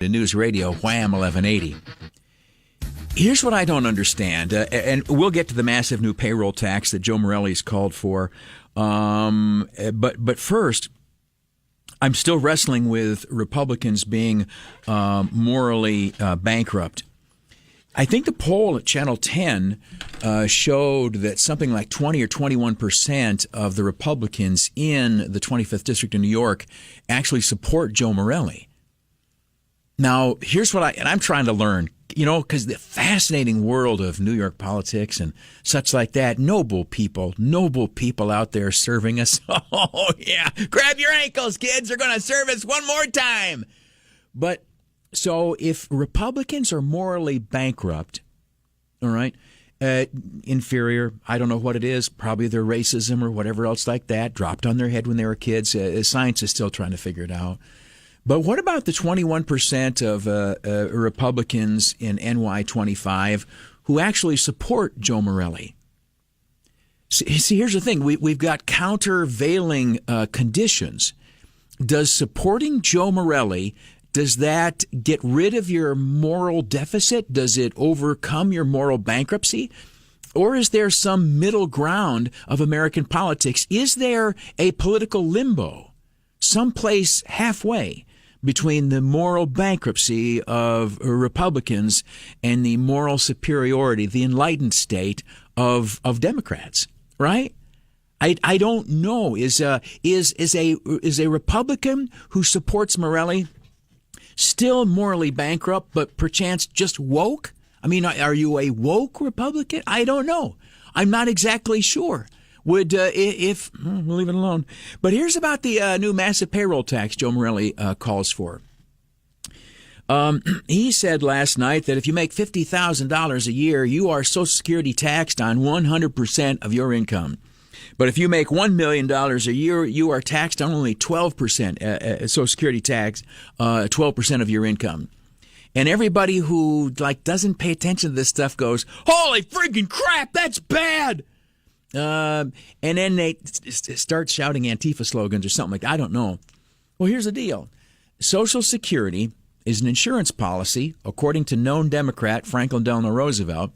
News Radio WHAM 1180. Here's what I don't understand, and we'll get to the massive new payroll tax that Joe Morelle's called for. But first, I'm still wrestling with Republicans being morally bankrupt. I think the poll at Channel 10 showed that something like 20 or 21% of the Republicans in the 25th District of New York actually support Joe Morelle. Now, here's what I'm trying to learn, because the fascinating world of New York politics and such like that, noble people out there serving us. Oh, yeah. Grab your ankles, kids. They're going to serve us one more time. But so if Republicans are morally bankrupt, all right, inferior, I don't know what it is, probably their racism or whatever else like that, dropped on their head when they were kids. Science is still trying to figure it out. But what about the 21% of Republicans in NY25 who actually support Joe Morelle? See, here's the thing. We've got countervailing conditions. Does supporting Joe Morelle, does that get rid of your moral deficit? Does it overcome your moral bankruptcy? Or is there some middle ground of American politics? Is there a political limbo, someplace halfway between the moral bankruptcy of Republicans and the moral superiority, the enlightened state of Democrats, right? I don't know. Is a Republican who supports Morelle still morally bankrupt, but perchance just woke? I mean, are you a woke Republican? I don't know. I'm not exactly sure. We'll leave it alone. But here's about the new massive payroll tax Joe Morelle calls for. He said last night that if you make $50,000 a year, you are Social Security taxed on 100% of your income. But if you make $1 million a year, you are taxed on only 12%, Social Security tax, 12% of your income. And everybody who doesn't pay attention to this stuff goes, holy freaking crap, that's bad. And then they start shouting Antifa slogans or something like that. I don't know. Well, here's the deal. Social Security is an insurance policy, according to known Democrat Franklin Delano Roosevelt,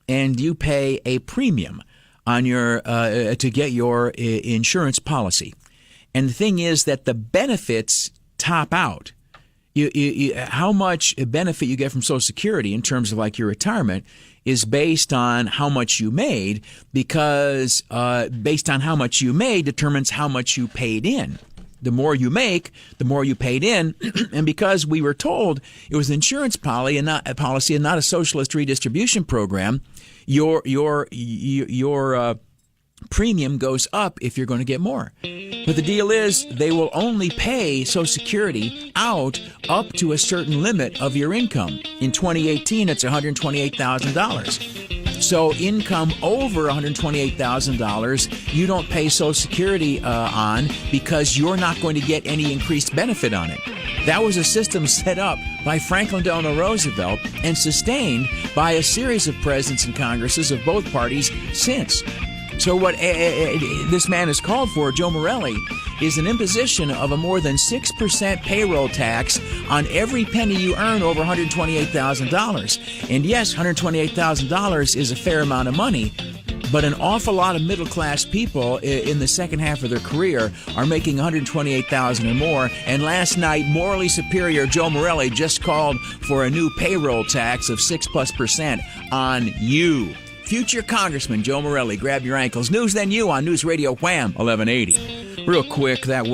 and you pay a premium on your to get your insurance policy. And the thing is that the benefits top out. How much benefit you get from Social Security in terms of your retirement is based on how much you made, because based on how much you made determines how much you paid in. The more you make, the more you paid in. And because we were told it was an insurance policy and not a socialist redistribution program, your premium goes up if you're going to get more. But the deal is they will only pay Social Security out up to a certain limit of your income. In 2018, it's $128,000. So income over $128,000, you don't pay Social Security on, because you're not going to get any increased benefit on it. That was a system set up by Franklin Delano Roosevelt and sustained by a series of presidents and Congresses of both parties since. So what this man has called for, Joe Morelle, is an imposition of a more than 6% payroll tax on every penny you earn over $128,000. And yes, $128,000 is a fair amount of money, but an awful lot of middle-class people in the second half of their career are making $128,000 or more. And last night, morally superior Joe Morelle just called for a new payroll tax of 6+% on you. Future Congressman Joe Morelle, grab your ankles. News Then You on News Radio WHAM 1180. Real quick, that